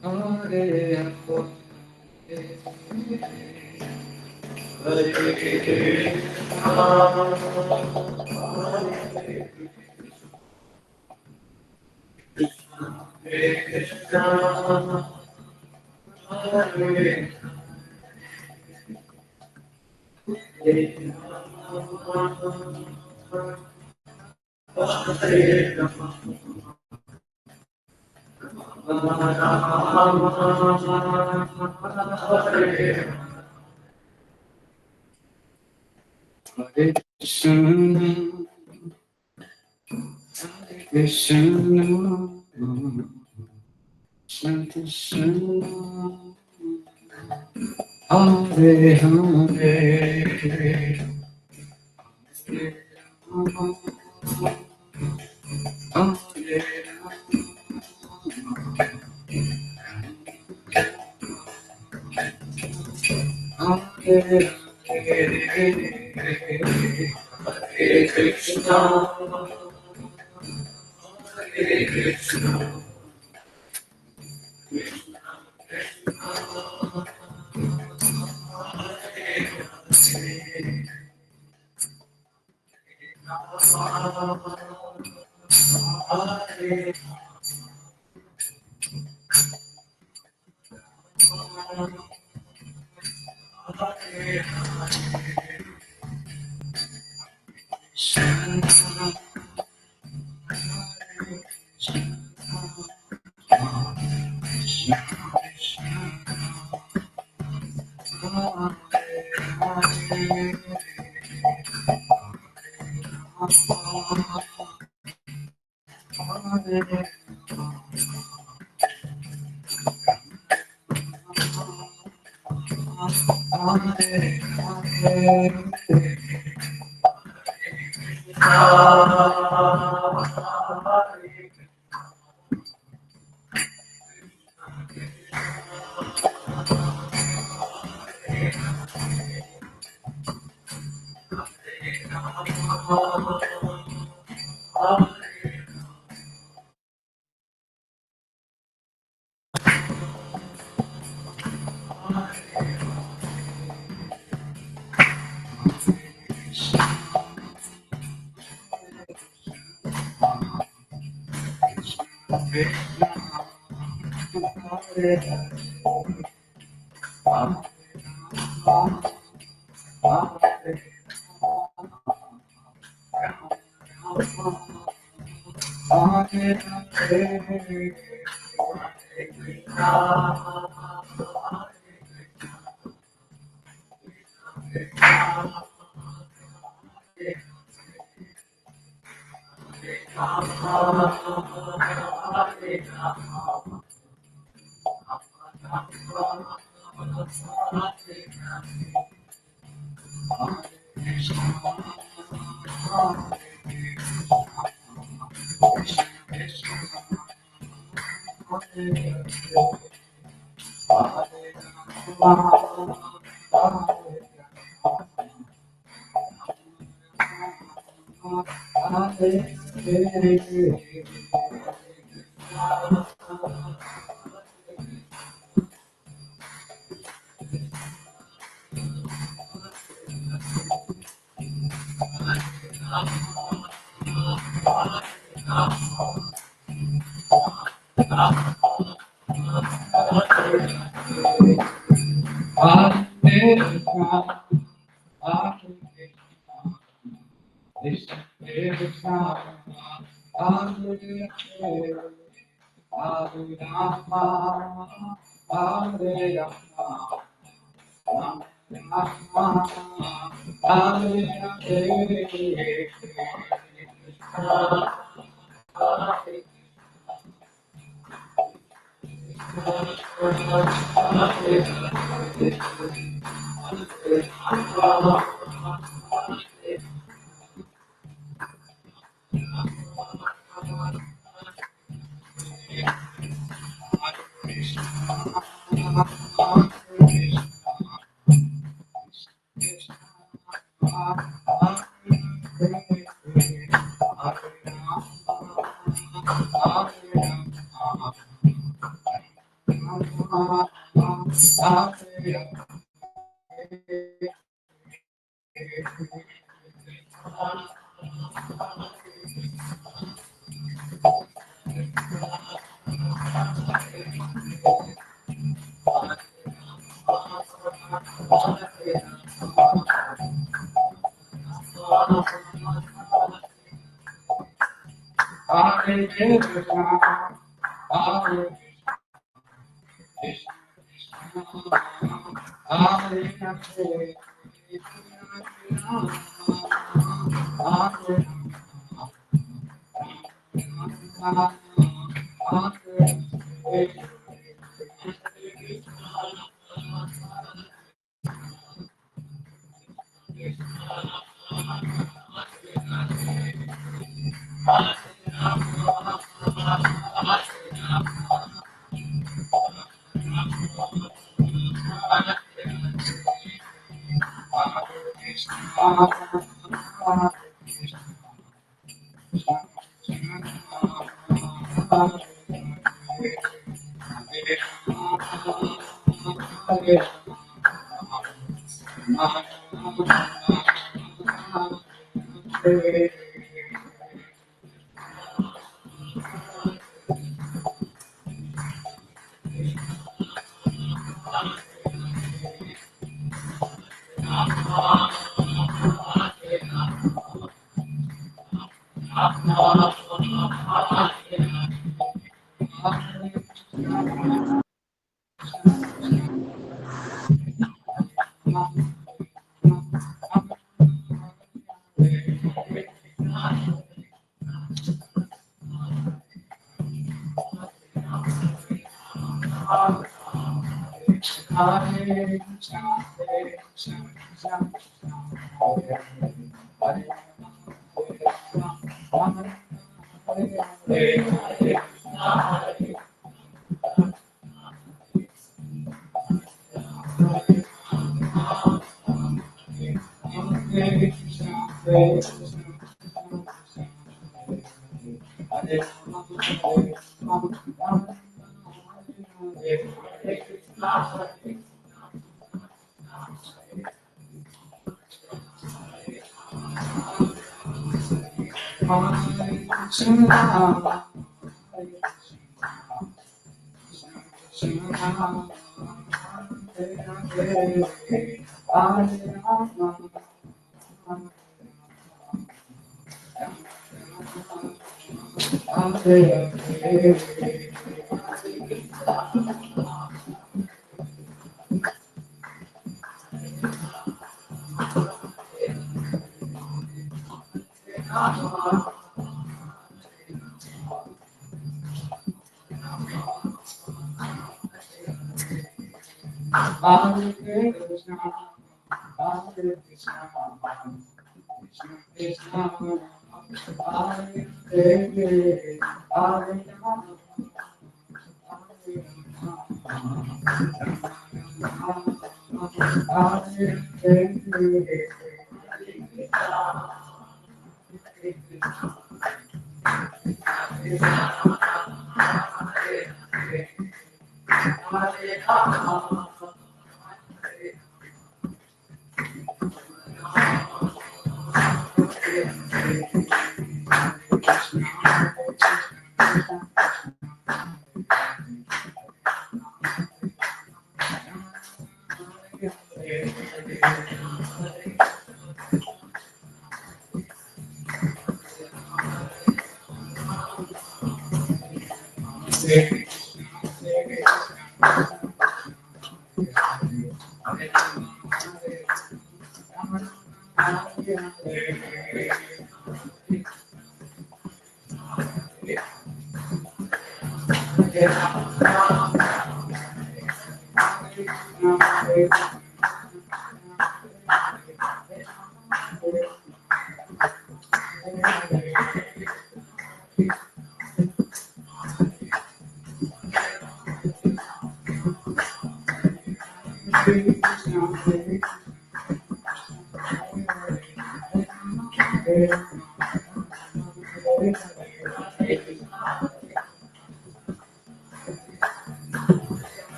Hare Krishna, Krishna, Krishna, Hare Hare, Hare Hare Krishna, Hare Krishna,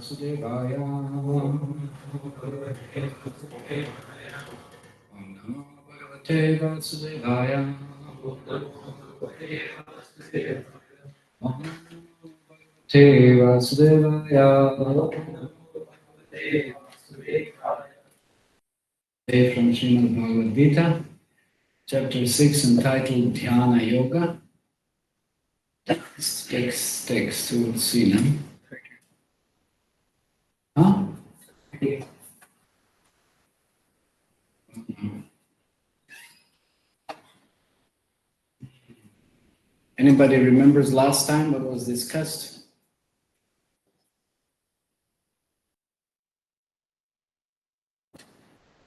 Vasudevaya Om Namo Bhagavate Vasudevaya Om Bhagavate Vasudevaya from Srimad Bhagavad Gita, chapter 6, entitled Dhyana Yoga. Text to see now. Huh? Anybody remembers last time what was discussed?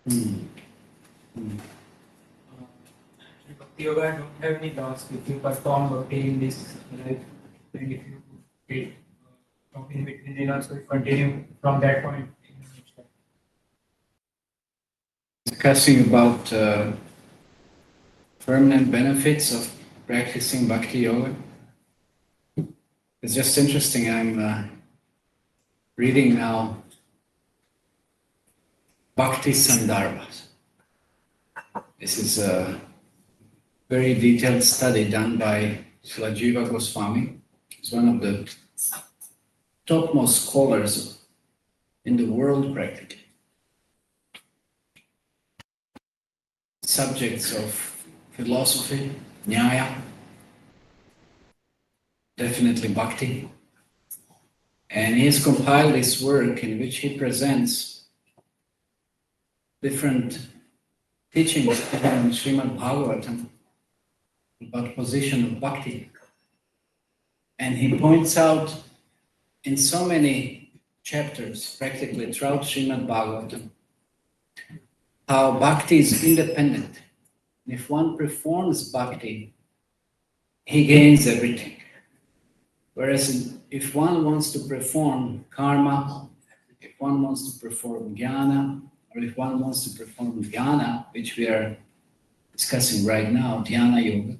Bhakti Yoga, I don't have any doubts. If you perform Bhakti in this life, and if you stop in between, then also continue from that point. Discussing about permanent benefits of practicing Bhakti Yoga. It's just interesting. I'm reading now Bhakti Sandarbhas. This is a very detailed study done by Srila Jiva Goswami. He's one of the topmost scholars in the world practically. Subjects of philosophy, Nyaya, definitely Bhakti. And he has compiled this work in which he presents different teachings in Srimad Bhagavatam about position of Bhakti. And he points out in so many chapters, practically throughout Srimad Bhagavatam, how Bhakti is independent. If one performs Bhakti, he gains everything. Whereas if one wants to perform karma, if one wants to perform jnana, or if one wants to perform dhyana, which we are discussing right now, dhyana yoga,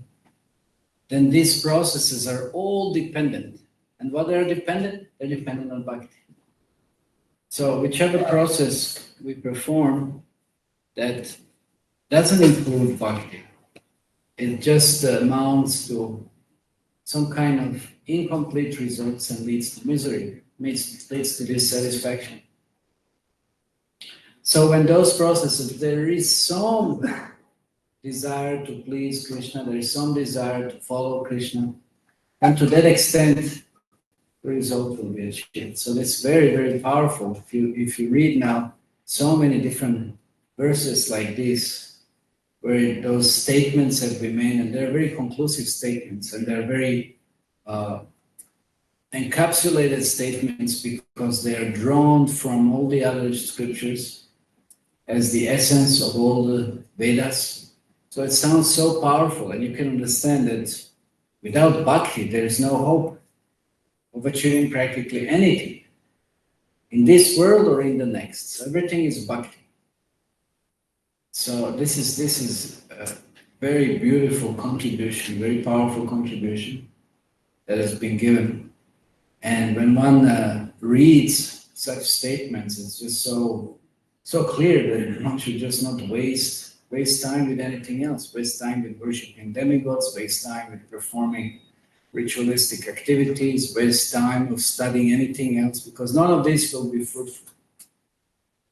then these processes are all dependent. And what they are dependent? They're dependent on Bhakti. So whichever process we perform that doesn't improve Bhakti, it just amounts to some kind of incomplete results and leads to misery, leads to dissatisfaction. So when those processes, there is some desire to please Krishna, there is some desire to follow Krishna, and to that extent, the result will be achieved. So that's very, very powerful. If you read now so many different verses like this, where those statements have been made, and they're very conclusive statements, and they're very encapsulated statements because they are drawn from all the other scriptures as the essence of all the Vedas. So it sounds so powerful, and you can understand that without Bhakti, there is no hope of achieving practically anything in this world or in the next. So everything is Bhakti. So this is a very beautiful contribution, very powerful contribution that has been given. And when one reads such statements, it's just so clear that one should just not waste time with anything else, waste time with worshiping demigods, waste time with performing ritualistic activities, waste time of studying anything else, because none of this will be fruitful.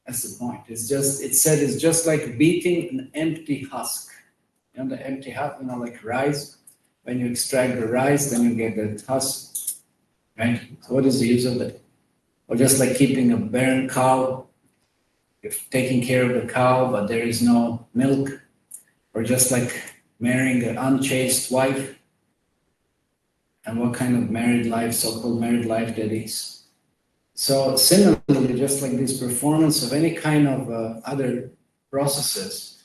That's the point. It's just like beating an empty husk. You know, the empty husk, like rice. When you extract the rice, then you get the husk, right? So what is the use of that? Or just like keeping a barren cow, you're taking care of the cow, but there is no milk. Or just like marrying an unchaste wife. And what kind of married life, so-called married life that is. So similarly, just like this performance of any kind of other processes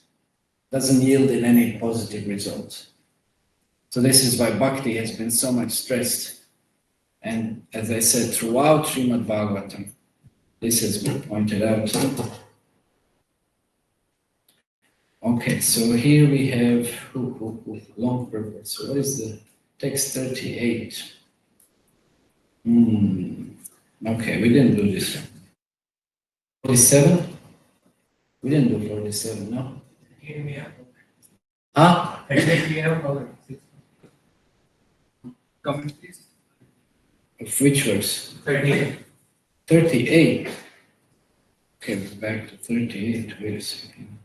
doesn't yield in any positive results. So this is why Bhakti has been so much stressed. And as I said, throughout Srimad Bhagavatam, this has been pointed out. Okay, so here we have long purpose. So what is the text 38? Okay, we didn't do this one. 47? We didn't do 47, no? Here we have. Huh? We have covered. Comment please. Of which verse? 38. 38. Okay, we're back to 38. Wait a second.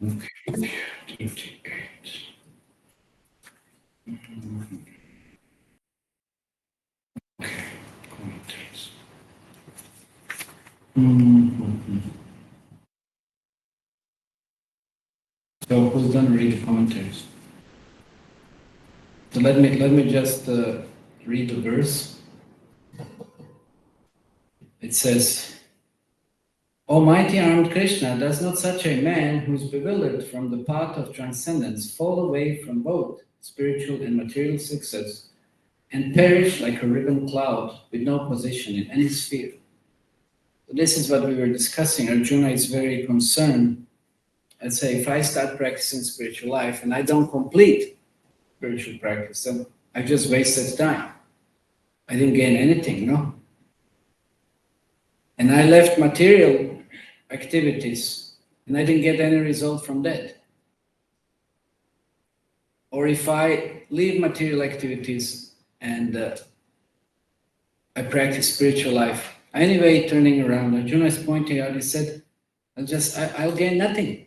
Okay, 38. Okay, commentaries. So who's done read the commentaries? So let me just read the verse. It says, Almighty armed Krishna, does not such a man who is bewildered from the path of transcendence fall away from both spiritual and material success and perish like a ribbon cloud with no position in any sphere? So this is what we were discussing. Arjuna is very concerned. Let's say if I start practicing spiritual life and I don't complete spiritual practice, then I just wasted time. I didn't gain anything, no? And I left material activities and I didn't get any result from that. Or if I leave material activities and I practice spiritual life, anyway, turning around, Arjuna is pointing out, he said, I'll gain nothing.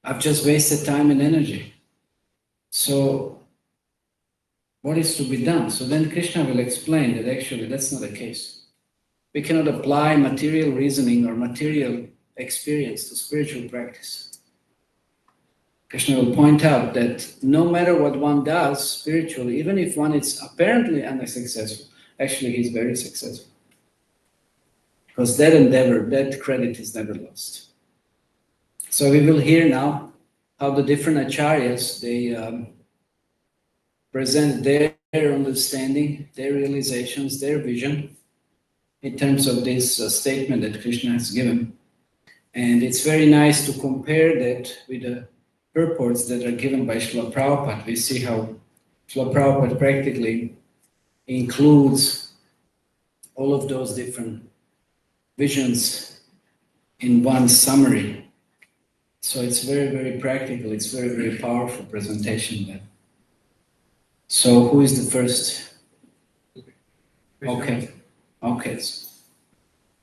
I've just wasted time and energy. So what is to be done? So then Krishna will explain that actually that's not the case. We cannot apply material reasoning or material experience to spiritual practice. Krishna will point out that no matter what one does spiritually, even if one is apparently unsuccessful, actually he's very successful. Because that endeavor, that credit is never lost. So we will hear now how the different acharyas, they present their understanding, their realizations, their vision in terms of this statement that Krishna has given. And it's very nice to compare that with the purports that are given by Srila Prabhupada. We see how Srila Prabhupada practically includes all of those different visions in one summary. So it's very, very practical. It's very, very powerful presentation there. So who is the first? Okay.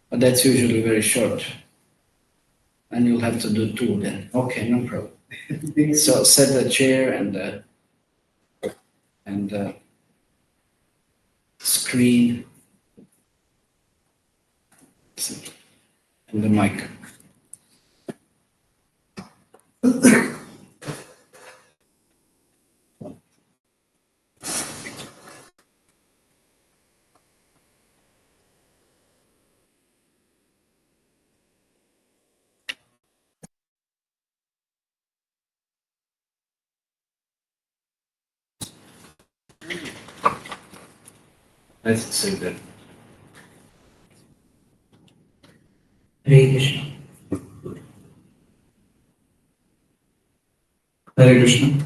But that's usually very short. And you'll have to do two then. Okay, no problem. So set the chair and screen and the mic. Let's say that. Hare Krishna. Hare Krishna.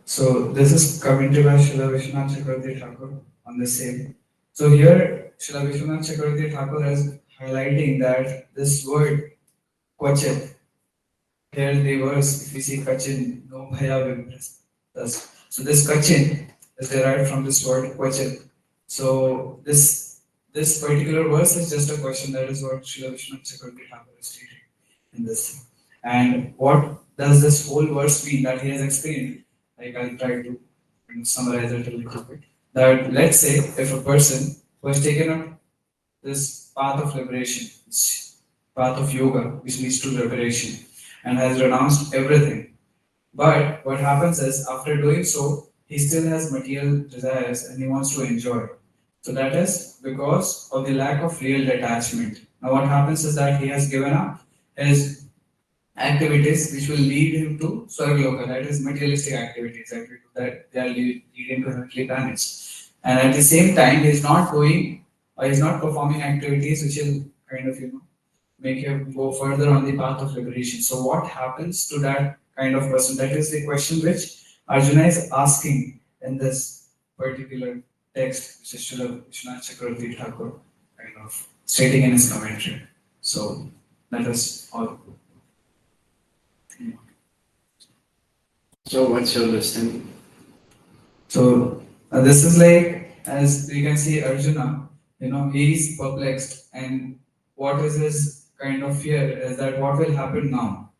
So this is commentary by Srila Vishwanath Chakravarti Thakur on the same. So here Srila Vishwanath Chakravarti Thakur is highlighting that this word Kvachet, here the verse, if we see Kachin, no bhaya vimprastas. So this Kachin is derived from this word kvachit. So this particular verse is just a question. That is what Srila Vishwanath Chakravarti Thakur is stating in this thing. And what does this whole verse mean that he has explained? Like I'll try to summarize it a little bit. That let's say if a person who has taken up this path of liberation, this path of yoga, which leads to liberation, and has renounced everything. But what happens is, after doing so, he still has material desires and he wants to enjoy. So that is because of the lack of real detachment. Now, what happens is that he has given up his activities which will lead him to Swargaloka, that is materialistic activities that they are leading to heavenly planets. And at the same time, he is not doing or he is not performing activities which will kind of make him go further on the path of liberation. So what happens to that kind of person? That is the question which Arjuna is asking in this particular text, which is Srila Vishwanath Chakravarti Thakur kind of stating in his commentary. So that is all. So what's your understanding? So this is like, as we can see, Arjuna, he is perplexed, and what is his kind of fear is that what will happen now?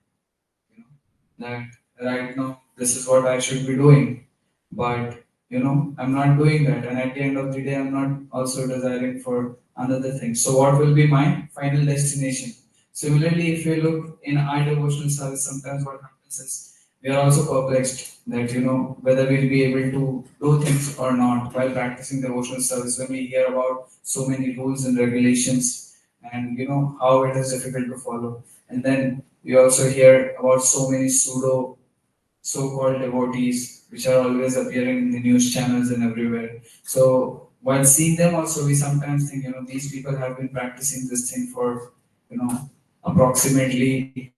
That right now this is what I should be doing, but I'm not doing that, and at the end of the day, I'm not also desiring for another thing. So what will be my final destination? Similarly, if you look in our devotional service, sometimes what happens is we are also perplexed that whether we'll be able to do things or not while practicing devotional service, when we hear about so many rules and regulations and how it is difficult to follow. And then we also hear about so many pseudo so-called devotees which are always appearing in the news channels and everywhere. So while seeing them also, we sometimes think these people have been practicing this thing for approximately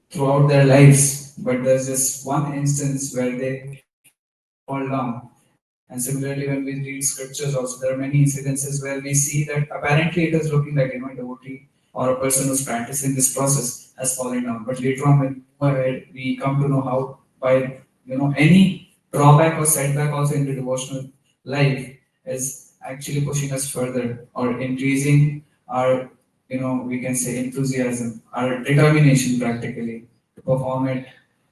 throughout their lives, but there's just one instance where they fall down. And similarly, when we read scriptures, also there are many incidences where we see that apparently it is looking like a devotee or a person who's practicing this process has fallen down. But later on, when we move ahead, we come to know how by any drawback or setback also in the devotional life is actually pushing us further or increasing our we can say enthusiasm, our determination practically to perform it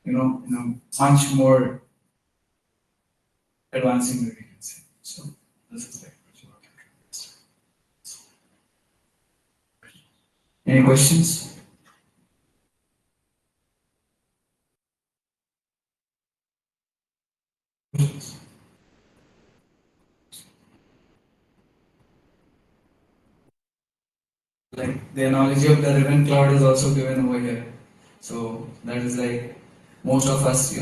much more advancing way, we can say. So this is like any questions? Like the analogy of the ribbon cloud is also given over here. So that is like most of us,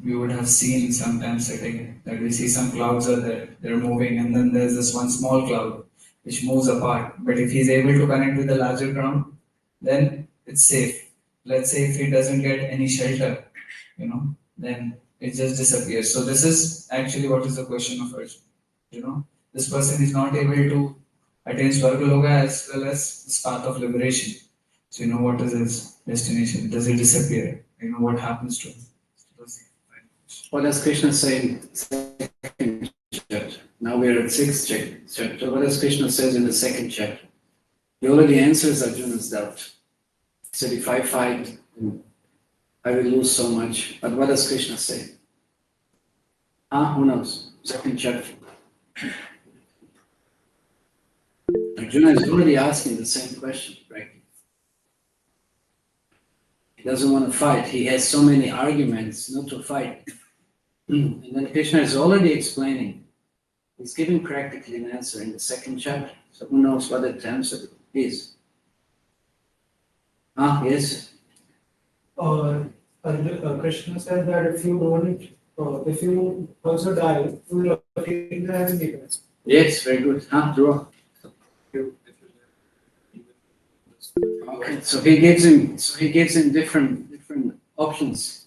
we would have seen sometimes sitting that we see some clouds are there, they're moving, and then there's this one small cloud which moves apart. But if he's able to connect with the larger ground, then it's safe. Let's say if he doesn't get any shelter, then it just disappears. So this is actually what is the question of Arjuna. This person is not able to attain Swargaloka as well as this path of liberation. So what is his destination? Does he disappear? What happens to him? What does Krishna say in second chapter? Now we are at sixth chapter. What does Krishna says in the second chapter? He already answers Arjuna's doubt. He said, if I fight, I will lose so much. But what does Krishna say? Who knows? Second chapter. Arjuna is already asking the same question, right? He doesn't want to fight. He has so many arguments not to fight. And then Krishna is already explaining. He's giving practically an answer in the second chapter. So who knows what that answer is? Yes? Krishna said that if you also die, you will attain the heavenly place. Yes, very good. Draw. Okay, so he gives him different options.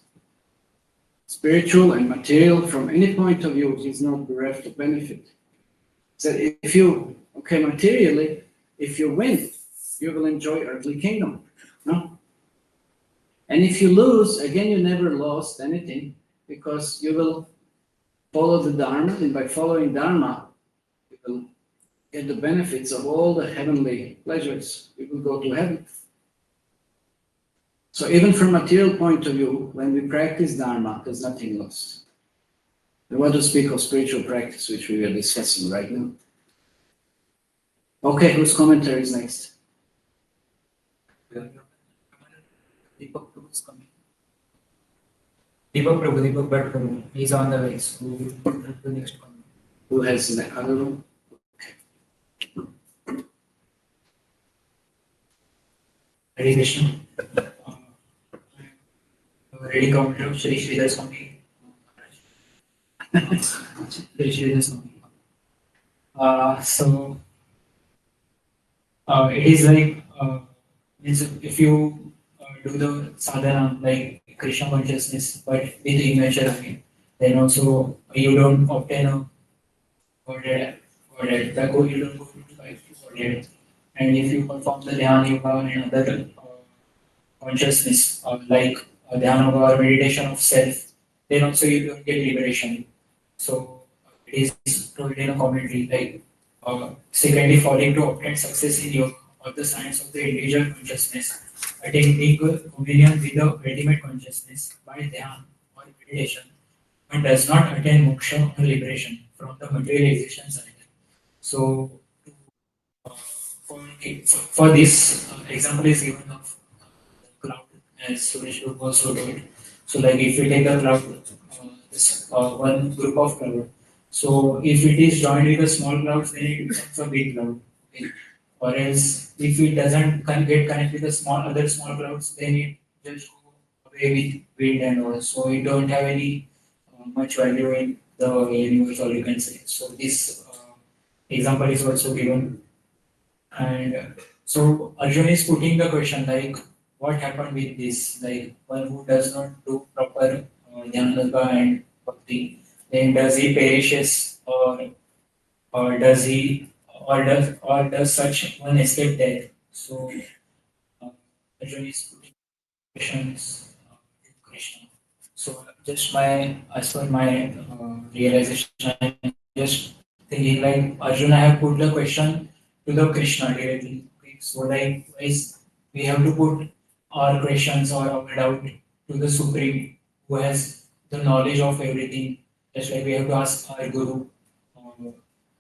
Spiritual and material, from any point of view, he's not bereft of benefit. So materially, if you win, you will enjoy earthly kingdom. No? And if you lose, again, you never lost anything, because you will follow the Dharma, and by following Dharma, we will get the benefits of all the heavenly pleasures. We will go to heaven. So even from material point of view, when we practice Dharma, there's nothing lost. I want to speak of spiritual practice, which we are discussing right now. Okay, whose commentary is next? Deepak Prabhu is coming. Deepak Bhatt Prabhu. He's on the way. So we'll move to the next comment. Who has the other room? Hare Krishna. Ready comment of Shri Sridhar Swami. Shri Sridhar Swami. It is like means if you do the sadhana like Krishna consciousness, but with immature mind, then also you don't obtain a Godhead. You don't go to Godhead. And if you perform the dhyana yoga and other consciousness, like dhyana yoga or meditation of self, then also you don't get liberation. So it is told in a commentary like secondly, falling to obtain success in yoga or the science of the individual consciousness, attain equal communion with the ultimate consciousness by dhyana or meditation, but does not attain moksha or liberation from the material existence either. So, uh, for this example is given of cloud, as Suresh Guru also told. So, like if you take a cloud, one group of cloud. So, if it is joined with a small clouds, then it becomes a big cloud. Okay. Or else, if it doesn't get connected with the other small clouds, then it just go away with wind and all. So, it don't have any much value in the universe, or you can say. So, this example is also given. And so Arjuna is putting the question like, what happened with this? Like one who does not do proper Jnana and Bhakti, then does he perishes, or does he or does such one escape death? So Arjuna is putting questions to Krishna. So just as per my realization, I'm just thinking like Arjuna have put the question to the Krishna directly. Okay, so likewise, we have to put our questions or our doubt to the Supreme, who has the knowledge of everything. Just like we have to ask our Guru.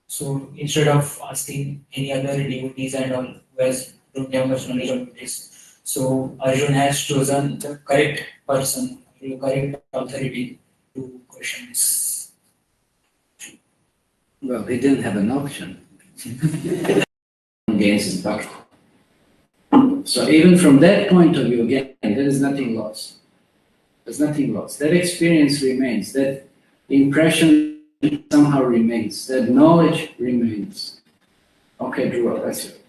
So instead of asking any other devotees and all who has don't have much knowledge of this, so Arjun has chosen the correct person, the correct authority to question this. Well, he didn't have an option. Gains his bhakti. So even from that point of view, again, there is nothing lost. There's nothing lost. That experience remains. That impression somehow remains. That knowledge remains. Okay, Dhruva, that's it.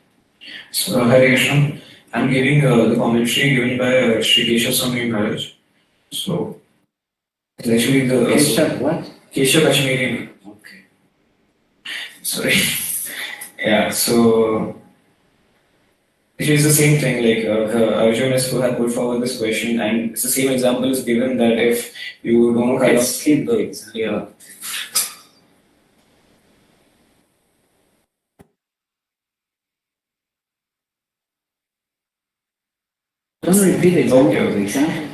So, Hare Krishna, I'm giving the commentary given by Sri Keshav Swami Maharaj. So, it's actually the Keshav what? Keshav Kashmiri. Okay. Sorry. Yeah, so it is the same thing, like Arjuna is who had put forward this question, and it's the same example is given that if you don't kind of skip the example. yeah. Don't repeat the example. Okay. The example.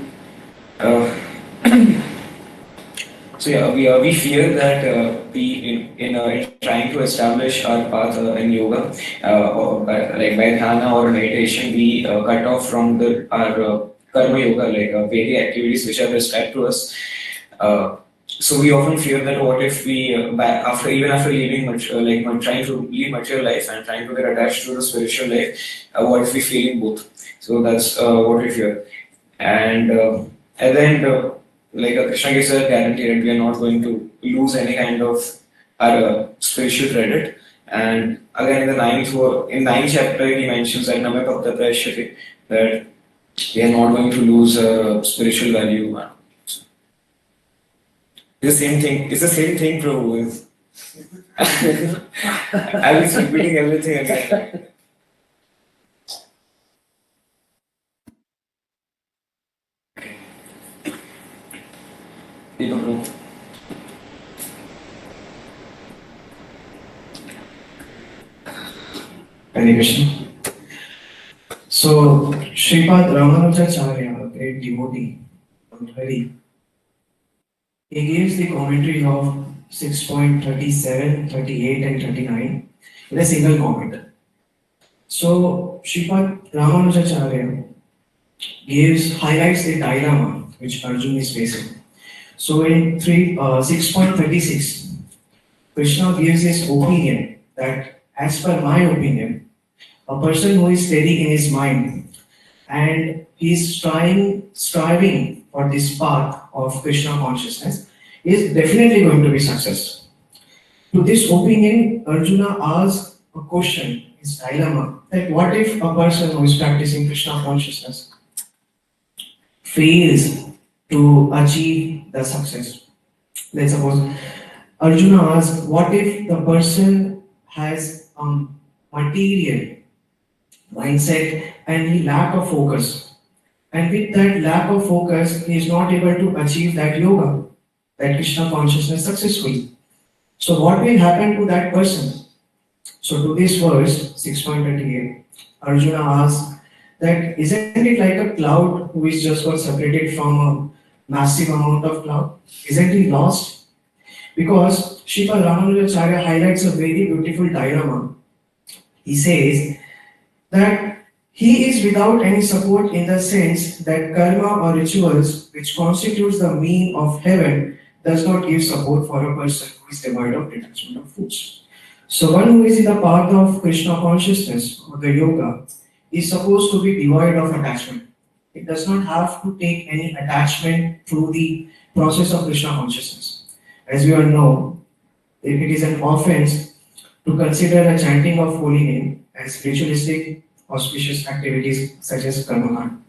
So yeah, we fear that we in trying to establish our path in yoga, or by dhyana or meditation, we cut off from our karma yoga, like Vedic activities which are prescribed to us. So we often fear that what if we after leaving trying to lead material life and trying to get attached to the spiritual life, what if we fail in both? So that's what we fear, and at the end. Like Krishna gives a guarantee that we are not going to lose any kind of our spiritual credit. And again, in the ninth chapter, he mentions that Namya Bhakta Prashyate, that we are not going to lose spiritual value. It's the same thing, Prabhu. I was repeating everything again. Hare Krishna. So, Sripad Ramanujacharya, a great devotee of Hari, he gives the commentary of 6.37, 38, and 39 in a single comment. So, Sripad Ramanujacharya highlights the dilemma which Arjuna is facing. So, in 6.36, Krishna gives his opinion that, as per my opinion, a person who is steady in his mind and he is striving for this path of Krishna consciousness is definitely going to be successful. To this opinion, Arjuna asks a question, his dilemma, that what if a person who is practicing Krishna consciousness fails to achieve the success? Let's suppose Arjuna asks, what if the person has a material mindset and he lack of focus? And with that lack of focus, he is not able to achieve that yoga, that Krishna consciousness successfully. So what will happen to that person? So to this verse, 6.38, Arjuna asks that isn't it like a cloud who is just got separated from a massive amount of cloud? Isn't he lost? Because Sripad Ramanujacharya highlights a very beautiful dilemma. He says that he is without any support in the sense that karma or rituals which constitutes the mean of heaven does not give support for a person who is devoid of detachment of foods. So one who is in the path of Krishna consciousness or the yoga is supposed to be devoid of attachment. It does not have to take any attachment through the process of Krishna consciousness. As we all know, it is an offense to consider the chanting of holy name as ritualistic auspicious activities such as karma.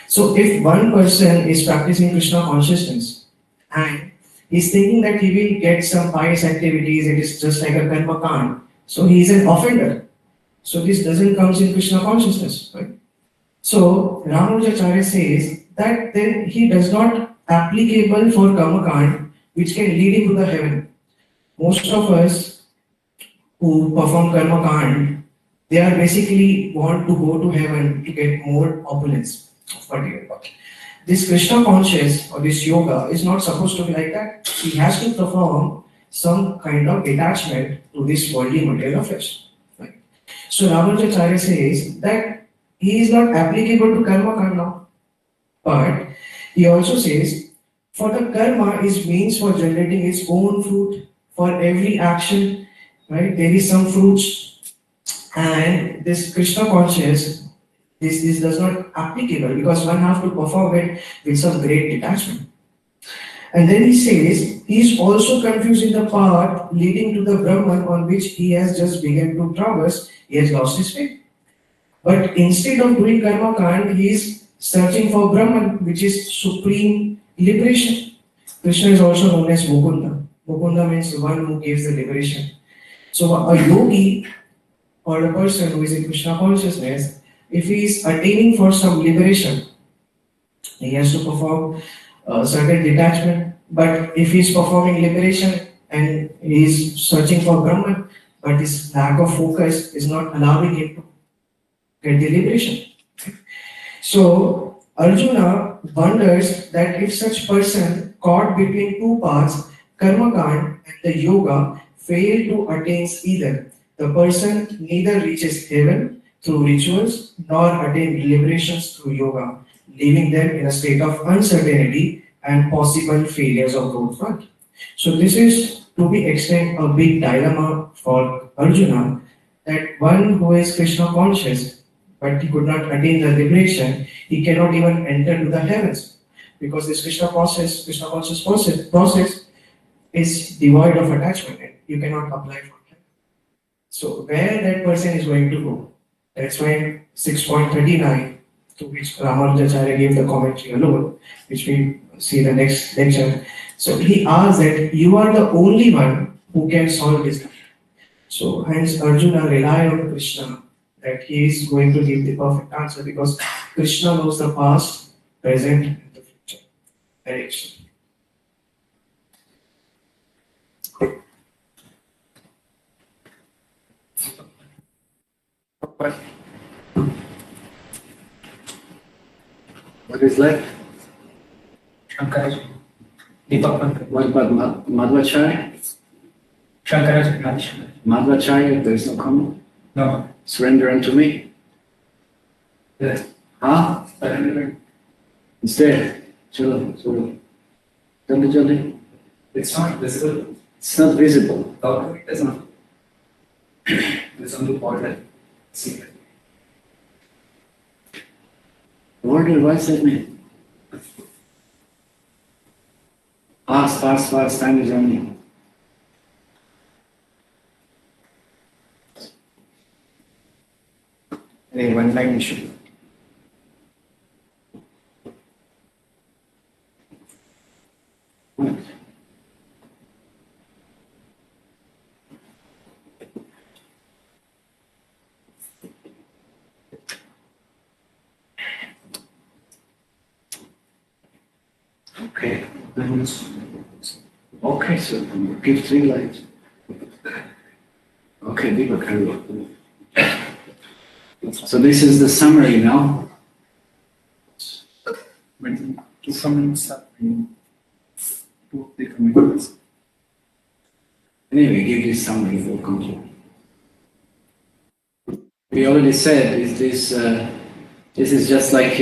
So if one person is practicing Krishna consciousness and is thinking that he will get some pious activities, it is just like a karma kand, so he is an offender. So this doesn't come in Krishna consciousness, right? So Ramanujacharya says that then he does not applicable for karma kand which can lead him to the heaven. Most of us who perform karma kand, they are basically want to go to heaven to get more opulence of material. This Krishna conscious or this yoga is not supposed to be like that. He has to perform some kind of detachment to this worldly material affairs. Right? So Ramanujacharya says that he is not applicable to karma kanda, but he also says for the karma is means for generating its own fruit. For every action, right, there is some fruits, and this Krishna conscious. This does not applicable because one have to perform it with some great detachment. And then he says he is also confusing the path leading to the Brahman on which he has just begun to traverse. He has lost his faith. But instead of doing karma kand, he is searching for Brahman, which is supreme liberation. Krishna is also known as Mukunda. Mukunda means the one who gives the liberation. So a yogi or a person who is in Krishna consciousness, if he is attaining for some liberation, he has to perform certain detachment. But if he is performing liberation and he is searching for Brahman, but his lack of focus is not allowing him to get the liberation. So Arjuna wonders that if such person caught between two paths, karma kand and the yoga, fail to attain either, the person neither reaches heaven through rituals nor attain liberations through yoga, leaving them in a state of uncertainty and possible failures of both front. So this is to be extent a big dilemma for Arjuna, that one who is Krishna conscious but he could not attain the liberation, he cannot even enter to the heavens because this Krishna conscious process is devoid of attachment and you cannot apply for it. So where that person is going to go? That's why 6.39, to which Ramanujacharya gave the commentary alone, which we see in the next lecture. So he asks that you are the only one who can solve this. So hence Arjuna rely on Krishna that he is going to give the perfect answer because Krishna knows the past, present, and the future. Direction. What is left? Shankaraji. Deepak Pankaj. What about Madhvacharya? Shankaraji. Shankaraji. Madhvacharya, there is no comment? No. Surrender unto me? Yes. Huh? Surrender. It's there. Chalo, chalo. Jaldi, jaldi. It's not visible. It's not visible. No, it is not. It's on the border. See. Order, what does that mean? Fast, fast, fast, time is running. Hey, one line issue. What? Okay. Okay, so give 3 lines. Okay, Deepak Hari. So this is the summary now. When two comments are two of the comments. Anyway, give this summary for conclude. We already said this is just like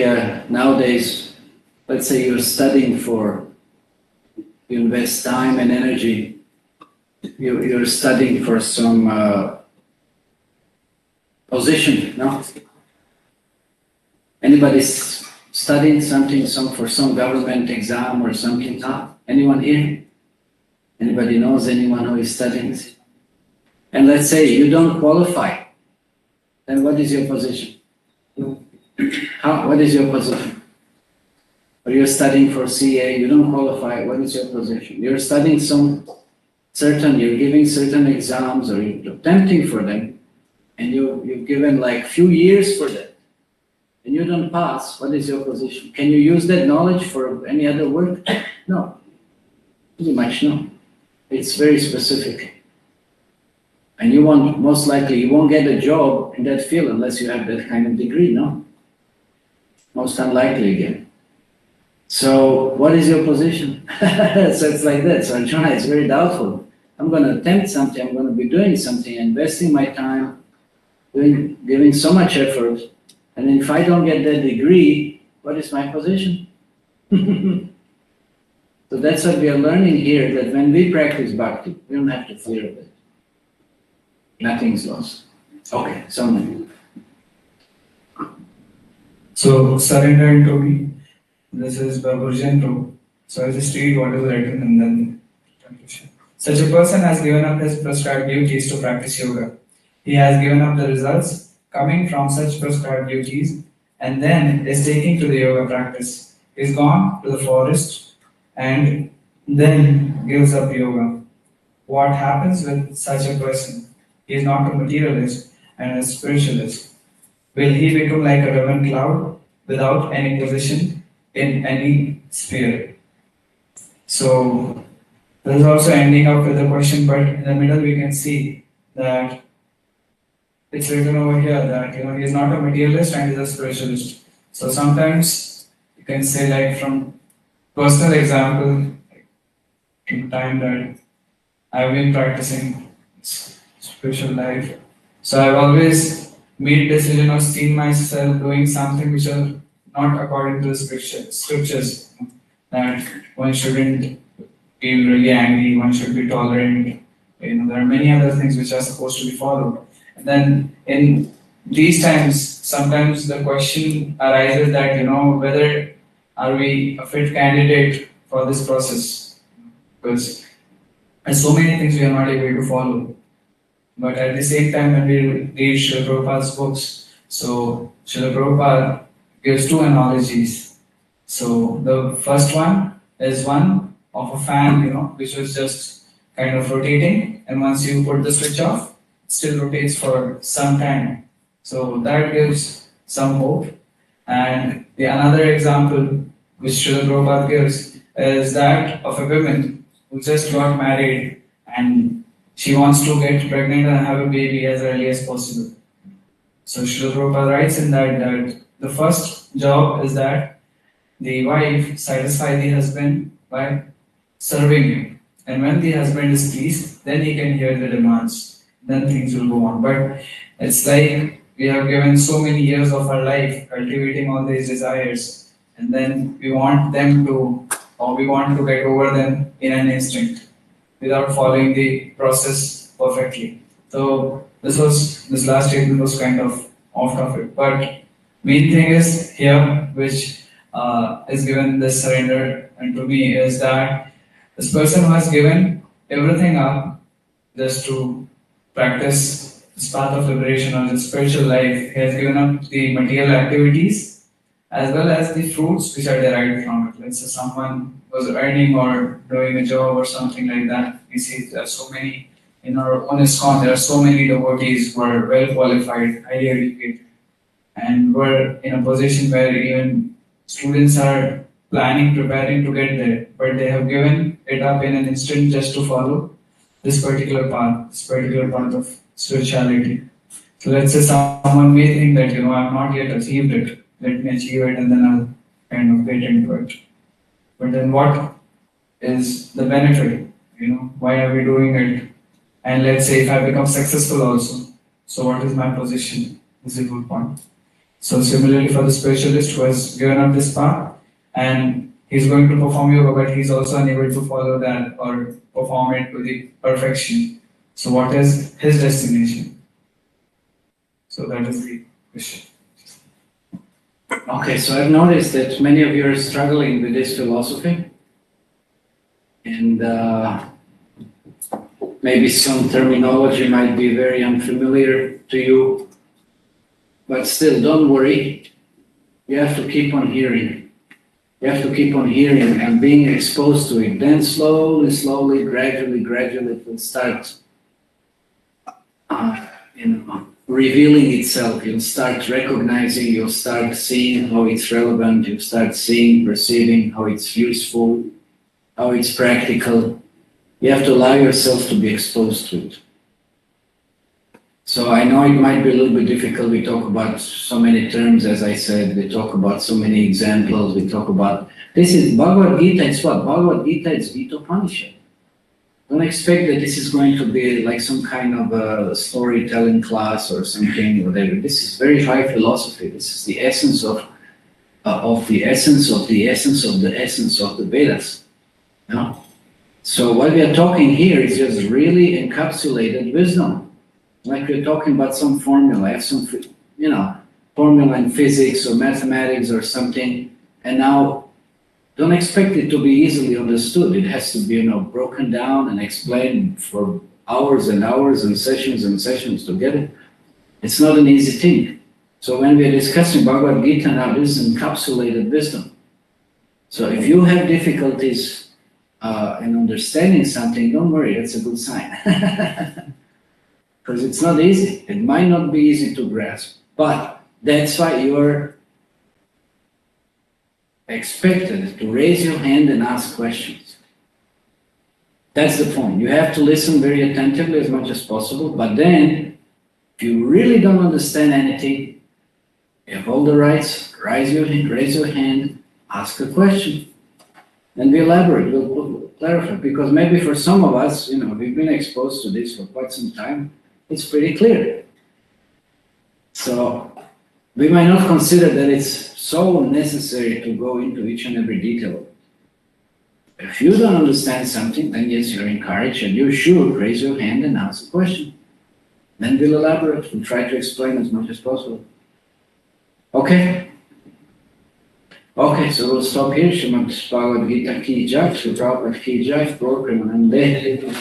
nowadays, let's say you're studying you invest time and energy, you're studying for some position, no? Anybody's studying something, for some government exam or something, no? Anyone here? Anybody knows anyone who is studying? And let's say you don't qualify, then what is your position? What is your position? Or you're studying for CA, you don't qualify, what is your position? You're studying you're giving certain exams or you're attempting for them, and you've given like few years for that, and you don't pass, what is your position? Can you use that knowledge for any other work? No. Pretty much no. It's very specific. And most likely you won't get a job in that field unless you have that kind of degree, no? Most unlikely again. So what is your position? So it's like that. So Arjuna is very doubtful. I'm going to attempt something, I'm going to be doing something, investing my time, giving so much effort, and if I don't get that degree, what is my position? So that's what we are learning here, that when we practice bhakti, we don't have to fear of it. Nothing's lost. Okay, someone. So, surrender into me. This is Prabhuji. So, I'll just read what is written and then conclusion. Such a person has given up his prescribed duties to practice yoga. He has given up the results coming from such prescribed duties and then is taking to the yoga practice. He's gone to the forest and then gives up yoga. What happens with such a person? He is not a materialist and a spiritualist. Will he become like a riven cloud without any position in any sphere? So, this is also ending up with a question, but in the middle we can see that it's written over here that he is not a materialist and he is a spiritualist. So sometimes you can say, like, from personal example, in time that I've been practicing spiritual life. So I've always made decision or seen myself doing something which are not according to the scriptures. That one shouldn't be really angry, one should be tolerant. There are many other things which are supposed to be followed. And then in these times, sometimes the question arises that whether are we a fit candidate for this process, because there's so many things we are not able to follow. But at the same time, when we read Srila Prabhupada's books, so Srila Prabhupada gives 2 analogies. So the first one is one of a fan, which was just kind of rotating, and once you put the switch off, it still rotates for some time. So that gives some hope. And the another example which Srila Prabhupada gives is that of a woman who just got married and she wants to get pregnant and have a baby as early as possible. So Srila Prabhupada writes in that the first job is that the wife satisfy the husband by serving him. And when the husband is pleased, then he can hear the demands. Then things will go on. But it's like we have given so many years of our life cultivating all these desires, and then we want them to, or we want to get over them in an instant without following the process perfectly. So this last statement was kind of off topic. But main thing is here, which is given this surrender, and to me is that this person who has given everything up just to practice this path of liberation or the spiritual life, he has given up the material activities as well as the fruits which are derived from it. Let's say someone was earning or doing a job or something like that. We see there are so many in our own ISKCON, there are so many devotees who are well qualified, highly educated, and were in a position where even students are preparing to get there, but they have given it up in an instant just to follow this particular path of spirituality. So let's say someone may think that, I've not yet achieved it, let me achieve it and then I'll kind of get into it. But then what is the benefit? Why are we doing it? And let's say if I become successful also, so what is my position? This is a good point. So similarly for the spiritualist who has given up this path and he's going to perform yoga, but he's also unable to follow that or perform it to the perfection. So what is his destination? So that is the question. Okay, so I've noticed that many of you are struggling with this philosophy, and maybe some terminology might be very unfamiliar to you, but still, don't worry. You have to keep on hearing. You have to keep on hearing and being exposed to it. Then slowly, gradually, it will start, revealing itself. You'll start recognizing, you'll start seeing how it's relevant, you'll start seeing, perceiving how it's useful, how it's practical. You have to allow yourself to be exposed to it. So I know it might be a little bit difficult. We talk about so many terms, as I said, we talk about so many examples, we talk about, this is Bhagavad Gita, it's what? Bhagavad Gita is Gita Upanishad. Don't expect that this is going to be like some kind of a storytelling class or something, whatever. This is very high philosophy. This is the essence of the essence of the essence of the essence of the Vedas. So what we are talking here is just really encapsulated wisdom. Like we're talking about some formula, I have some, formula in physics or mathematics or something, and now don't expect it to be easily understood. It has to be, broken down and explained for hours and hours and sessions to get it. It's not an easy thing. So when we are discussing Bhagavad Gita now, this is encapsulated wisdom. So if you have difficulties in understanding something, don't worry, that's a good sign. Because it's not easy. It might not be easy to grasp, but that's why you're expected to raise your hand and ask questions. That's the point. You have to listen very attentively as much as possible, but then if you really don't understand anything, you have all the rights, raise your hand, ask a question. And we elaborate, we'll clarify, because maybe for some of us, we've been exposed to this for quite some time, it's pretty clear. So we might not consider that it's so necessary to go into each and every detail. If you don't understand something, then yes, you're encouraged and you should raise your hand and ask a question. Then we'll elaborate, we'll try to explain as much as possible. Okay? Okay, so we'll stop here. Srimad Bhagavad Gita ki jai, Sri Prabhupada ki jai, Gaur Premanande.